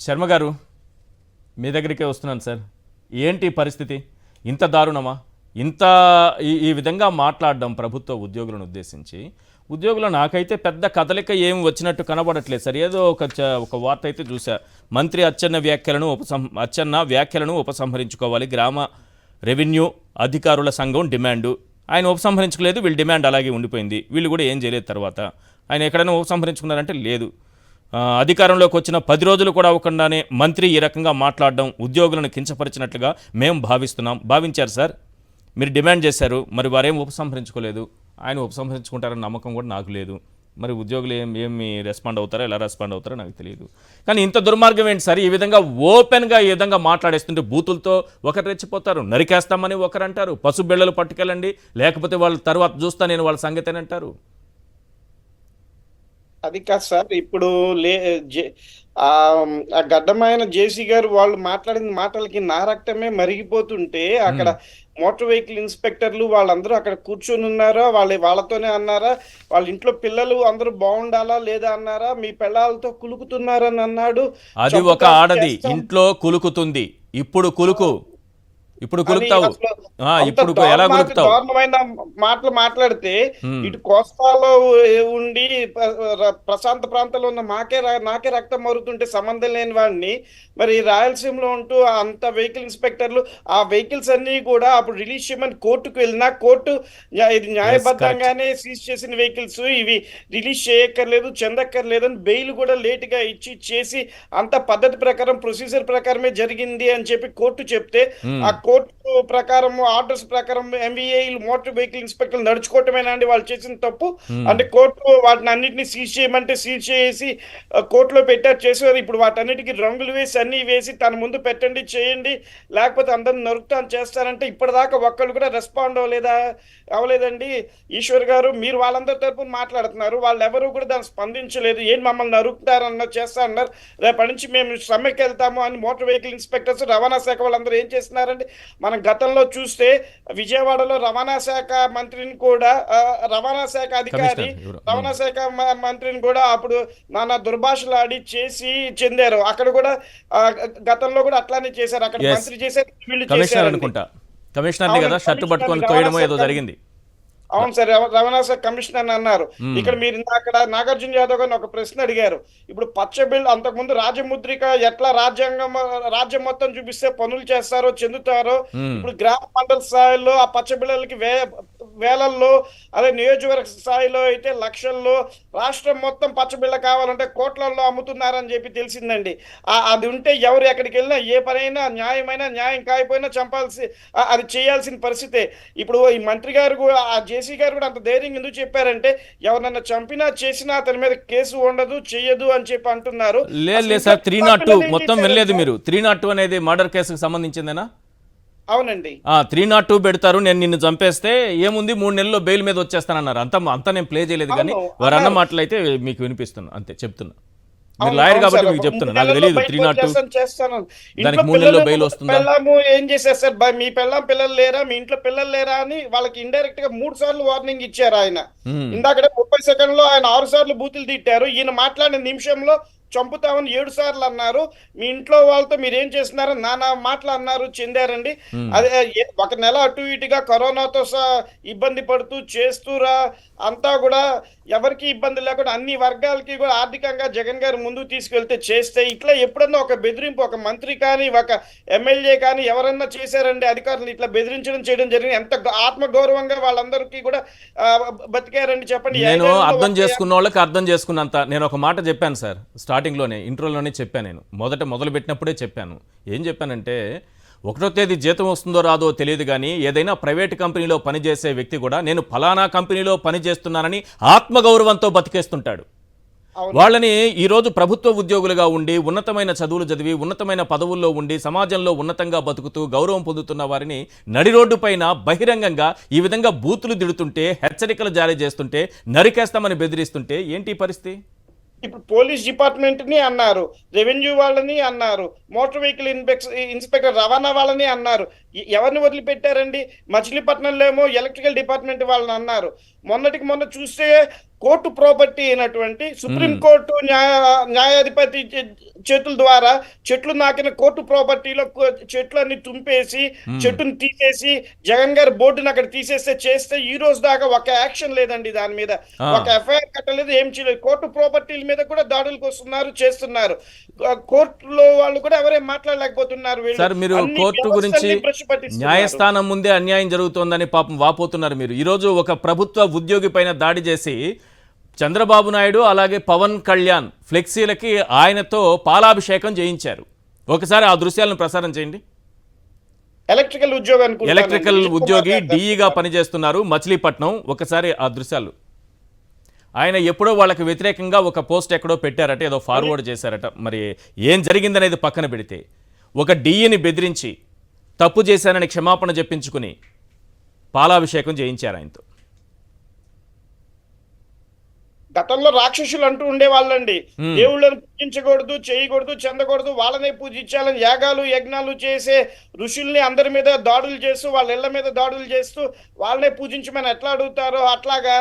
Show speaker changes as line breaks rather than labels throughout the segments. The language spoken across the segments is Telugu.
శర్మ గారు, మీ దగ్గరికే వస్తున్నాను సార్. ఏంటి పరిస్థితి? ఇంత దారుణమా? ఇంత ఈ విధంగా మాట్లాడడం ప్రభుత్వ ఉద్యోగులను ఉద్దేశించి, ఉద్యోగులు నాకైతే పెద్ద కదలిక ఏం వచ్చినట్టు కనబడట్లేదు సార్. ఏదో ఒక వార్త అయితే చూసా. మంత్రి అచ్చెన్న వ్యాఖ్యలను ఉపసంహరించుకోవాలి గ్రామ రెవెన్యూ అధికారుల సంఘం డిమాండు. ఆయన ఉపసంహరించుకోలేదు, వీళ్ళ డిమాండ్ అలాగే ఉండిపోయింది. వీళ్ళు కూడా ఏం చేయలేదు. తర్వాత ఆయన ఎక్కడైనా ఉపసంహరించుకున్నారంటే లేదు. అధికారంలోకి వచ్చిన 10 రోజులు కూడా అవ్వకుండానే మంత్రి ఈ రకంగా మాట్లాడడం ఉద్యోగులను కించపరిచినట్లుగా మేము భావించారు సార్. మీరు డిమాండ్ చేశారు, మరి వారేం ఉపసంహరించుకోలేదు. ఆయన ఉపసంహరించుకుంటారన్న నమ్మకం కూడా నాకు లేదు. మరి ఉద్యోగులు ఏమి రెస్పాండ్ అవుతారో, ఎలా రెస్పాండ్ అవుతారో నాకు తెలియదు. కానీ ఇంత దుర్మార్గం ఏంటి సార్? ఈ విధంగా ఓపెన్గా ఈ విధంగా మాట్లాడేస్తుంటే బూతులతో ఒకరు రెచ్చిపోతారు, నరికేస్తామని ఒకరు అంటారు, పసుబిళ్ళలు పట్టుకెళ్ళండి లేకపోతే వాళ్ళ తర్వాత చూస్తా నేను వాళ్ళ సంగతేనంటారు.
అది కాదు సార్. ఇప్పుడు ఆ గడ్డమైన జేసీ గారు వాళ్ళు మాట్లాడిన మాటలకి నా రక్తమే మరిగిపోతుంటే అక్కడ మోటార్ వెహికల్ ఇన్స్పెక్టర్లు వాళ్ళందరూ అక్కడ కూర్చొని ఉన్నారా? వాళ్ళతోనే అన్నారా? వాళ్ళ ఇంట్లో పిల్లలు అందరూ బాగుండాలా లేదా అన్నారా? మీ పిల్లలతో కులుకుతున్నారని అన్నాడు.
అది ఒక ఆడది ఇంట్లో కులుకుతుంది. ఇప్పుడు కులుకుతావు, ఇప్పుడు ఎలా కులుకుతావు?
దారుణమైన మాటలు మాట్లాడితే ఇటు కోస్తాలో ఉండి ప్రశాంత ప్రాంతంలో ఉన్న నాకే రక్తం మరుగుతుంటే సంబంధం లేని వాడిని మరి రాయలసీమలో ఉంటూ అంత వెహికల్ ఇన్స్పెక్టర్లు ఆ వెహికల్స్ అన్ని కూడా అప్పుడు రిలీజ్ చేయమని కోర్టుకు వెళ్ళినా కోర్టు ఇది న్యాయబద్ధంగానే సీజ్ చేసిన వెహికల్స్ ఇవి రిలీజ్ చేయక్కర్లేదు, చెందక్కర్లేదు అని బెయిల్ కూడా లేట్ గా చేసి అంత పద్ధతి ప్రకారం ప్రొసీజర్ ప్రకారమే జరిగింది అని చెప్పి కోర్టు చెప్తే ఆ కోర్టు ప్రకారం ఆర్డర్స్ ప్రకారం ఎంవీఏ మోటార్ వెహికల్ ఇన్స్పెక్టర్లు నడుచుకోవటమేనా అండి వాళ్ళు చేసిన తప్పు? అంటే కోర్టు వాటిని అన్నింటినీ సీజ్ చేయమంటే సీజ్ చేసి కోర్టులో పెట్టారు, చేసేవారు. ఇప్పుడు వాటన్నిటికీ రంగులు వేసి అన్ని వేసి తన ముందు పెట్టండి, చేయండి, లేకపోతే అందరిని నరుకుతాను చేస్తారంటే ఇప్పటిదాకా ఒక్కళ్ళు కూడా రెస్పాండ్ అవ్వలేదండి. ఈశ్వర్ గారు, మీరు వాళ్ళందరి తరపున మాట్లాడుతున్నారు, వాళ్ళు ఎవరు కూడా దాన్ని స్పందించలేదు. ఏం మమ్మల్ని నరుకుతారన్నారు, చేస్తారన్నారు, రేపటి నుంచి మేము సమ్మెకి వెళ్తాము అని మోటార్ వెహికల్ ఇన్స్పెక్టర్స్ రవాణా శాఖ వాళ్ళందరూ ఏం చేస్తున్నారండి? మనం గతంలో చూస్తే విజయవాడలో రవాణా శాఖ మంత్రిని కూడా రవాణా శాఖ అధికారి రవాణా శాఖ మంత్రిని కూడా అప్పుడు నానా దుర్భాషలు ఆడి చేసి చెందారు. అక్కడ కూడా గతంలో కూడా అట్లానే చేశారు. అక్కడ మంత్రి చేశారు, వీళ్ళు చేశారు.
కమిషనర్ కదా షర్ట్ పట్టుకొని తోయడమో ఏదో జరిగింది.
అవును సార్, రవాణా శాఖ కమిషనర్ అన్నారు. ఇక్కడ మీరు అక్కడ నాగార్జున యాదవ్ గారిని ఒక ప్రశ్న అడిగారు. ఇప్పుడు పచ్చ బిల్ అంతకుముందు రాజముద్రిక ఎట్లా రాజ్యం మొత్తం చూపిస్తే పనులు చేస్తారో చెందుతారో, ఇప్పుడు గ్రామ మండల స్థాయిలో ఆ పచ్చ బిళ్ళలకి వేలల్లో, అదే నియోజకవర్గ స్థాయిలో అయితే లక్షల్లో, రాష్ట్రం మొత్తం పచ్చ బిళ్ళ కావాలంటే కోట్లల్లో అమ్ముతున్నారని చెప్పి తెలిసిందండి. అది ఉంటే ఎవరు ఎక్కడికి వెళ్ళినా ఏ పనైనా న్యాయమైనా న్యాయం కాకపోయినా అది చేయాల్సిన పరిస్థితే. ఇప్పుడు ఈ మంత్రి గారు ఆ జేసీ గారు కూడా అంత ధైర్యం ఎందుకు చెప్పారంటే ఎవరన్నా చంపినా చేసినా అతని మీద కేసు ఉండదు, చెయ్యదు అని చెప్పి అంటున్నారు.
లేదు సార్, 302 మొత్తం వినలేదు మీరు. 302 అనేది మర్డర్ కేసుకు సంబంధించిందేనా?
అవునండి.
302 పెడతారు, నేను నిన్ను చంపేస్తే ఏముంది 3 నెలల్లో బెయిల్ మీద వచ్చేస్తానన్నారు. అంతా నేను ప్లే చేయలేదు, కానీ వారు అన్న మాటలు అయితే మీకు వినిపిస్తున్నా, అంతే చెప్తున్నా. మీరు లాయర్ కాబట్టి మీకు చెప్తున్నా, నాకు తెలియదు 302 దానికి 3 నెలల్లో బెయిల్ వస్తుందా.
ఏం చేశారు సార్, మీ పిల్లలు లేరా, మీ ఇంట్లో పిల్లలు లేరా అని వాళ్ళకి ఇండైరెక్ట్ గా 3 సార్లు వార్నింగ్ ఇచ్చారు ఆయన. ఇందాక 30 సెకండ్లో ఆయన 6 సార్లు బూతులు తిట్టారు. ఈయన మాట్లాడిన నిమిషంలో చంపుతామని 7 సార్లు అన్నారు. మీ ఇంట్లో వాళ్ళతో మీరు ఏం చేస్తున్నారో నానా మాటలు అన్నారు, చెందారండి. అదే 1 నెల అటు ఇటుగా కరోనాతో ఇబ్బంది పడుతూ చేస్తూరా అంతా కూడా ఎవరికి ఇబ్బంది లేకుండా అన్ని వర్గాలకి కూడా ఆర్థికంగా జగన్ గారు ముందుకు తీసుకెళ్తే చేస్తే ఇట్లా ఎప్పుడన్నా ఒక బెదిరింపు ఒక మంత్రి కానీ ఒక ఎమ్మెల్యే కానీ ఎవరన్నా చేశారండి అధికారులు ఇట్లా బెదిరించడం చేయడం జరిగింది? ఎంత ఆత్మగౌరవంగా వాళ్ళందరికీ కూడా బతికారండి చెప్పండి.
నేను అర్థం చేసుకున్న వాళ్ళకి అర్థం చేసుకున్నంత నేను ఒక మాట చెప్పాను సార్, స్టార్టింగ్లోనే ఇంట్రోలోనే చెప్పాను. నేను మొదలు పెట్టినప్పుడే చెప్పాను. ఏం చెప్పానంటే, 1వ తేదీ జీతం వస్తుందో రాదో తెలియదు, కానీ ఏదైనా ప్రైవేట్ కంపెనీలో పనిచేసే వ్యక్తి కూడా నేను ఫలానా కంపెనీలో పనిచేస్తున్నానని ఆత్మగౌరవంతో బతికేస్తుంటాడు. వాళ్ళని ఈరోజు ప్రభుత్వ ఉద్యోగులుగా ఉండి ఉన్నతమైన చదువులు చదివి ఉన్నతమైన పదవుల్లో ఉండి సమాజంలో ఉన్నతంగా బతుకుతూ గౌరవం పొందుతున్న వారిని నడి రోడ్డు పైన బహిరంగంగా ఈ విధంగా బూతులు తిడుతుంటే, హెచ్చరికలు జారీ చేస్తుంటే, నరికేస్తామని బెదిరిస్తుంటే ఏంటి పరిస్థితి?
ఇప్పుడు పోలీస్ డిపార్ట్మెంట్ ని అన్నారు, రెవెన్యూ వాళ్ళని అన్నారు, మోటార్ వెహికల్ ఇన్స్పెక్టర్ రవాణా వాళ్ళని అన్నారు. ఎవరిని వదిలిపెట్టారండి? మచిలీపట్నంలో ఏమో ఎలక్ట్రికల్ డిపార్ట్మెంట్ వాళ్ళని అన్నారు. మొన్న చూస్తే కోర్టు ప్రాపర్టీ అయినటువంటి సుప్రీంకోర్టు న్యాయాధిపతి చేతుల ద్వారా చెట్లు నాకిన కోర్టు ప్రాపర్టీలో చెట్లన్నీ తుంపేసి చెట్టును తీసేసి జగన్ గారి బోర్డుని అక్కడ చేస్తే ఈ రోజు దాకా ఒక యాక్షన్ లేదండి. దాని మీద ఒక ఎఫ్ఐఆర్ కట్టలేదు, ఏం చేయలేదు. కోర్టు ప్రాపర్టీల మీద కూడా దాడులకు వస్తున్నారు, చేస్తున్నారు. కోర్టులో వాళ్ళు కూడా ఎవరేం మాట్లాడలేకపోతున్నారు.
సార్, మీరు కోర్టు గురించి న్యాయస్థానం ముందే అన్యాయం జరుగుతోందని పాపం వాపోతున్నారు. మీరు ఈరోజు ఒక ప్రభుత్వ ఉద్యోగి పైన దాడి చేసి చంద్రబాబు నాయుడు అలాగే పవన్ కళ్యాణ్ ఫ్లెక్సీలకి ఆయనతో పాలాభిషేకం చేయించారు. ఒకసారి ఆ దృశ్యాలను ప్రసారం చేయండి. ఎలక్ట్రికల్ ఉద్యోగి డిఈగా పనిచేస్తున్నారు మచిలీపట్నం. ఒకసారి ఆ దృశ్యాలు. ఆయన ఎప్పుడో వాళ్ళకి వ్యతిరేకంగా ఒక పోస్ట్ ఎక్కడో పెట్టారట, ఏదో ఫార్వర్డ్ చేశారట. మరి ఏం జరిగిందనేది పక్కన పెడితే ఒక డిఈని బెదిరించి తప్పు చేశానని క్షమాపణ చెప్పించుకుని పాలాభిషేకం చేయించారు ఆయనతో.
గతంలో రాక్షసులు అంటూ ఉండేవాళ్ళండి. దేవుళ్ళని పూజించకూడదు, చేయకూడదు, చెందకూడదు, వాళ్ళనే పూజించాలని యాగాలు యజ్ఞాలు చేసే ఋషుల్ని అందరి మీద దాడులు చేస్తూ వాళ్ళ ఇళ్ల మీద దాడులు చేస్తూ వాళ్ళనే పూజించమని ఎట్లా అడుగుతారో అట్లాగా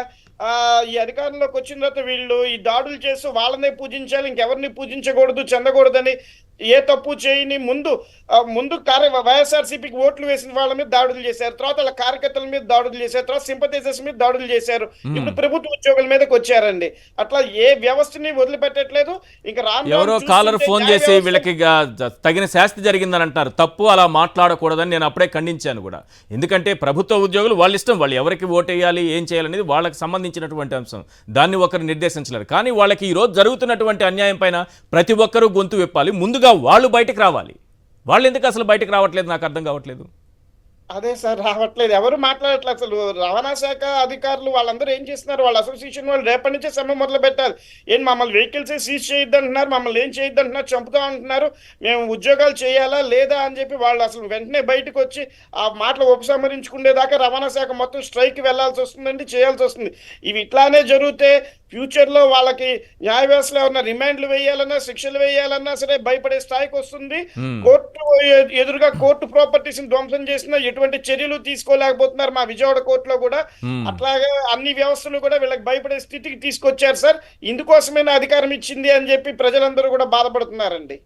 ఈ అధికారంలోకి వచ్చిన తర్వాత వీళ్ళు ఈ దాడులు చేస్తూ వాళ్ళనే పూజించాలి, ఇంకెవరిని పూజించకూడదు, చెందకూడదని, ఏ తప్పు చేయని ముందు వైఎస్ఆర్సీపీకి ఓట్లు వేసిన వాళ్ళ మీద దాడులు చేశారు, తర్వాత వాళ్ళ కార్యకర్తల మీద దాడులు చేశారు, తర్వాత సింపథైజర్స్ మీద దాడులు చేశారు. ఇప్పుడు ప్రభుత్వ ఉద్యోగుల మీదకి వచ్చారండి. అట్లా ఏ వ్యవస్థని వదిలిపెట్టట్లేదు. ఇంకా
ఎవరో కాలర్ ఫోన్ చేసి వీళ్ళకి తగిన శాస్తి జరిగిందని అంటారు. తప్పు, అలా మాట్లాడకూడదని నేను అప్పుడే ఖండించాను కూడా. ఎందుకంటే ప్రభుత్వ ఉద్యోగులు వాళ్ళ ఇష్టం, వాళ్ళు ఎవరికి ఓటేయాలి, ఏం చేయాలనేది వాళ్ళకి సంబంధించినటువంటి అంశం. దాన్ని ఒకరు నిర్దేశించలేరు. కానీ వాళ్ళకి ఈ రోజు జరుగుతున్నటువంటి అన్యాయం పైన ప్రతి ఒక్కరూ గొంతు విప్పాలి. ముందుగా వాళ్ళు బయటకు రావాలి. వాళ్ళు ఎందుకు అసలు బయటకు రావట్లేదు నాకు అర్థం కావట్లేదు.
అదే సార్, రావట్లేదు, ఎవరు మాట్లాడట్లేదు. అసలు రవాణా శాఖ అధికారులు వాళ్ళందరూ ఏం చేస్తున్నారు? వాళ్ళ అసోసియేషన్ వాళ్ళు రేపటి నుంచే సమ్మె మొదలు పెట్టాలి. మమ్మల్ని వెహికల్స్ సీజ్ చేయొద్దు అంటున్నారు, మమ్మల్ని ఏం చేయొద్దు అంటున్నారు, చంపుతా అంటున్నారు, మేము ఉద్యోగాలు చేయాలా లేదా అని చెప్పి వాళ్ళు అసలు వెంటనే బయటకు వచ్చి ఆ మాటలు ఉపసంహరించుకునేదాకా రవాణా శాఖ మొత్తం స్ట్రైక్ వెళ్లాల్సి వస్తుందండి, చేయాల్సి వస్తుంది. ఇవి ఇట్లానే జరిగితే ఫ్యూచర్లో వాళ్ళకి న్యాయ వ్యవస్థలో ఏమన్నా రిమాండ్లు వేయాలన్నా, శిక్షలు వేయాలన్నా సరే భయపడే స్థాయికి వస్తుంది. కోర్టు ఎదురుగా కోర్టు ప్రాపర్టీస్ ధ్వంసం చేసిన ఎటువంటి చర్యలు తీసుకోలేకపోతున్నారు మా విజయవాడ కోర్టులో కూడా. అట్లాగే అన్ని వ్యవస్థలు కూడా వీళ్ళకి భయపడే స్థితికి తీసుకొచ్చారు సార్. ఇందుకోసమే అధికారం ఇచ్చింది అని చెప్పి ప్రజలందరూ కూడా బాధపడుతున్నారండి.